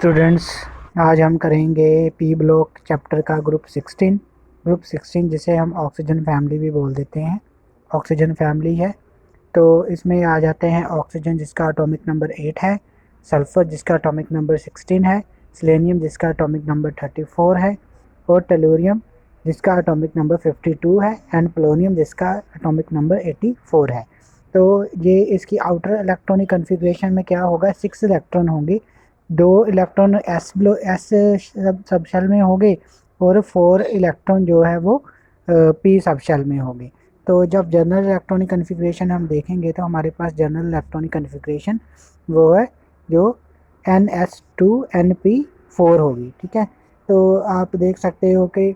Students, आज हम करेंगे पी ब्लॉक चैप्टर का ग्रुप 16 जिसे हम ऑक्सीजन फैमिली भी बोल देते हैं। ऑक्सीजन फैमिली है तो इसमें आ जाते हैं ऑक्सीजन जिसका एटॉमिक नंबर 8 है, सल्फर जिसका एटॉमिक नंबर 16 है, सेलेनियम जिसका एटॉमिक नंबर 34 है और टेलुरियम जिसका एटॉमिक नंबर 52 है एंड पोलोनियम जिसका एटॉमिक नंबर 84 है। तो ये इसकी आउटर इलेक्ट्रॉनिक कन्फिग्रेशन में क्या होगा, 6 इलेक्ट्रॉन होंगे, 2 इलेक्ट्रॉन एस सब शेल में होंगे और 4 इलेक्ट्रॉन जो है वो पी सब शेल में होंगे। तो जब जनरल इलेक्ट्रॉनिक कन्फिग्रेशन हम देखेंगे तो हमारे पास जनरल इलेक्ट्रॉनिक कन्फिग्रेशन वो है जो NS2Np4 होगी। ठीक है, तो आप देख सकते हो कि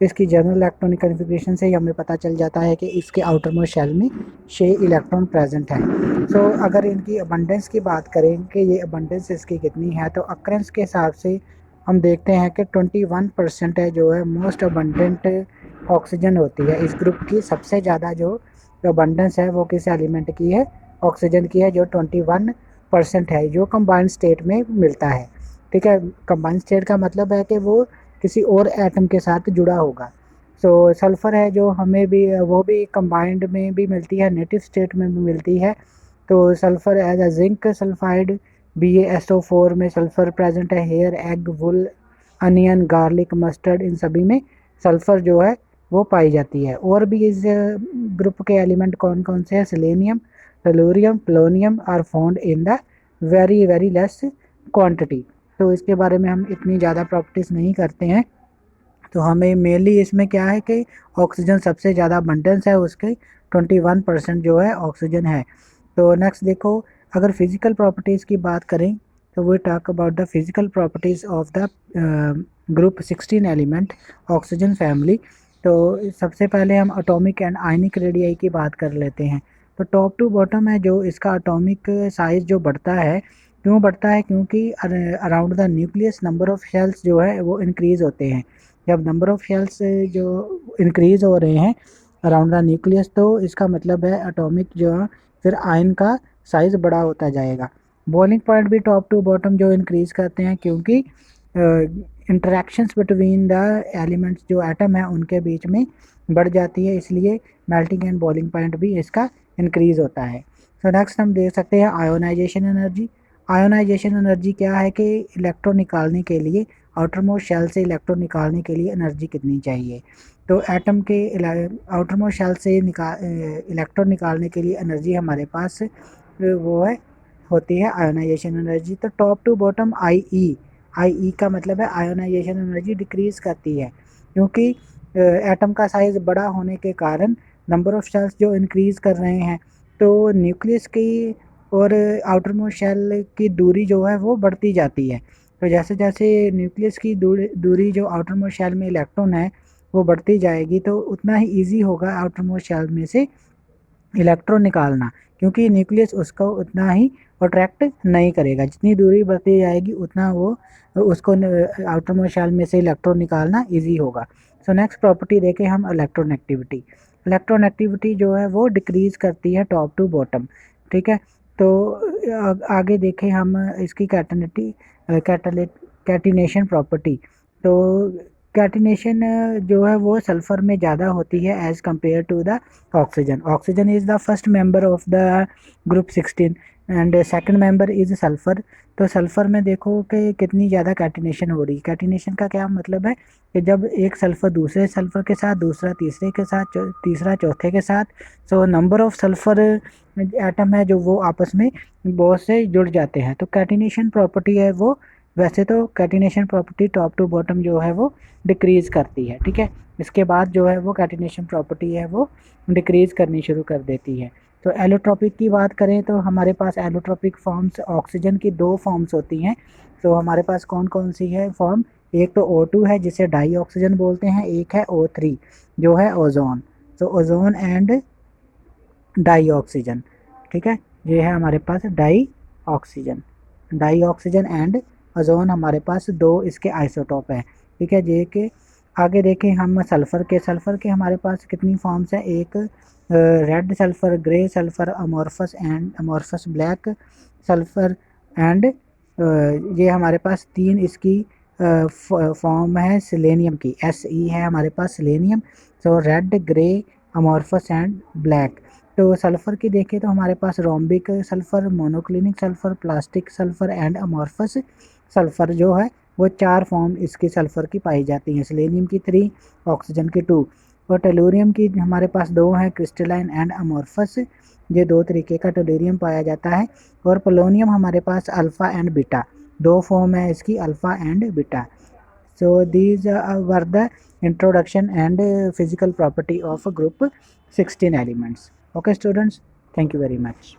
इसकी जनरल इलेक्ट्रॉनिक कन्फिग्रेशन से ही हमें पता चल जाता है कि इसके आउटर मोस्ट शेल में 6 इलेक्ट्रॉन प्रेजेंट है। तो अगर इनकी अबंडेंस की बात करें कि ये अबंडेंस इसकी कितनी है, तो अक्रेंस के हिसाब से हम देखते हैं कि 21% है जो है मोस्ट अबंडेंट ऑक्सीजन होती है। इस ग्रुप की सबसे ज़्यादा जो अबंडेंस है वो किस एलिमेंट की है, ऑक्सीजन की है, जो 21% है, जो कंबाइंड स्टेट में मिलता है। ठीक है, कंबाइंड स्टेट का मतलब है कि वो किसी और एटम के साथ जुड़ा होगा। सो सल्फ़र है जो हमें भी वो भी कंबाइंड में भी मिलती है, नेटिव स्टेट में भी मिलती है। तो sulphur as a zinc sulphide BaSO4 में सल्फ़र प्रेजेंट है, hair, egg, wool, onion, garlic, mustard, इन सभी में सल्फ़र जो है वो पाई जाती है। और भी इस ग्रुप के एलिमेंट कौन कौन से हैं, selenium, tellurium, polonium are found in the very very less quantity. तो इसके बारे में हम इतनी ज़्यादा प्रॉपर्टीज़ नहीं करते हैं। तो हमें मेनली इसमें क्या है कि ऑक्सीजन सबसे ज़्यादा अबंडेंस है, उसके 21% जो है ऑक्सीजन है। तो नेक्स्ट देखो, अगर फिज़िकल प्रॉपर्टीज़ की बात करें तो we talk about the physical properties of the group 16 element oxygen family. तो सबसे पहले हम एटॉमिक एंड आयनिक रेडियाई की बात कर लेते हैं। तो टॉप टू बॉटम है जो इसका एटॉमिक साइज़ जो बढ़ता है, क्यों बढ़ता है, क्योंकि around the nucleus number of shells जो है वो इंक्रीज़ होते हैं। जब नंबर ऑफ शेल्स जो इंक्रीज़ हो रहे हैं अराउंड द न्यूक्लियस, तो इसका मतलब है एटॉमिक जो है फिर आयन का साइज़ बड़ा होता जाएगा। बॉइलिंग पॉइंट भी टॉप टू बॉटम जो इंक्रीज़ करते हैं, क्योंकि इंटरेक्शंस बिटवीन द एलिमेंट्स जो एटम है उनके बीच में बढ़ जाती है, इसलिए मेल्टिंग एंड बॉइलिंग पॉइंट भी इसका इंक्रीज़ होता है। सो नेक्स्ट हम देख सकते हैं आयोनाइजेशन एनर्जी। आयोनाइजेशन एनर्जी क्या है कि इलेक्ट्रॉन निकालने के लिए, आउटर मोस्ट शेल से इलेक्ट्रॉन निकालने के लिए एनर्जी कितनी चाहिए। तो एटम के आउटर मोस्ट शेल से इलेक्ट्रॉन निकालने के लिए एनर्जी हमारे पास वो है होती है आयोनाइजेशन एनर्जी। तो टॉप टू बॉटम आई का मतलब है आयोनाइजेशन एनर्जी डिक्रीज़ करती है, क्योंकि एटम का साइज़ बड़ा होने के कारण नंबर ऑफ शेल्स जो इंक्रीज़ कर रहे हैं, तो न्यूक्लियस की और आउटर मोस्ट शेल की दूरी जो है वो बढ़ती जाती है। तो जैसे जैसे न्यूक्लियस की दूरी जो आउटर मोस्ट शेल में इलेक्ट्रॉन है वो बढ़ती जाएगी, तो उतना ही ईजी होगा आउटर मोस्ट शेल में से इलेक्ट्रॉन निकालना, क्योंकि न्यूक्लियस उसको उतना ही अट्रैक्ट नहीं करेगा। जितनी दूरी बढ़ती जाएगी उतना वो उसको आउटर मोस्ट शेल में से इलेक्ट्रॉन निकालना इजी होगा। सो नेक्स्ट प्रॉपर्टी देखें हम, इलेक्ट्रॉन एक्टिविटी। इलेक्ट्रॉन एक्टिविटी जो है वो डिक्रीज़ करती है टॉप टू बॉटम। ठीक है, तो आगे देखें हम इसकी कैटिनेशन प्रॉपर्टी। तो कैटिनेशन जो है वो सल्फ़र में ज़्यादा होती है as compare to the oxygen. Oxygen is the first member of the group 16 and second member is sulphur. तो सल्फ़र में देखो कि कितनी ज़्यादा कैटिनेशन हो रही है। कैटिनेशन का क्या मतलब है कि जब एक सल्फ़र दूसरे सल्फ़र के साथ, दूसरा तीसरे के साथ, तीसरा चौथे के साथ, so number of sulphur atom है जो वो आपस में बहुत से जुड़ जाते हैं। तो कैटिनेशन प्रॉपर्टी है वो, वैसे तो catenation property top to bottom जो है वो डिक्रीज़ करती है। ठीक है, इसके बाद जो है वो कैटिनेशन प्रॉपर्टी है वो डिक्रीज़ करनी शुरू कर देती है। तो एलोट्रोपिक की बात करें तो हमारे पास एलोट्रोपिक फॉर्म्स ऑक्सीजन की 2 फॉर्म्स होती हैं। तो हमारे पास कौन कौन सी है फॉर्म, एक तो O2 है जिसे डाई ऑक्सीजन बोलते हैं, एक है O3 जो है ओजोन। तो ओजोन एंड डाई ऑक्सीजन। ठीक है, ये है हमारे पास डाई ऑक्सीजन एंड ओजोन, हमारे पास 2 इसके आइसोटोप हैं। ठीक है, जे के आगे देखें हम सल्फ़र के हमारे पास कितनी फॉर्म्स हैं, एक red sulphur, grey sulphur, amorphous black sulphur and ये हमारे पास 3 इसकी फॉर्म है सेलेनियम की, Se है हमारे पास selenium. So red, grey, amorphous and black. तो सल्फ़र की देखें तो हमारे पास rhombic sulphur, monoclinic sulphur, plastic sulphur and amorphous sulphur जो है वो 4 फॉर्म इसकी सल्फ़र की पाई जाती हैं। सेलेनियम की 3, ऑक्सीजन की 2। और टेलुरियम की हमारे पास 2 हैं, क्रिस्टलाइन एंड अमॉर्फस। ये 2 तरीके का टेलुरियम पाया जाता है। और पोलोनियम हमारे पास अल्फ़ा एंड बीटा, 2 फॉर्म है इसकी, alpha and beta. So these were the introduction and physical property of group 16 elements. Okay students, thank you very much.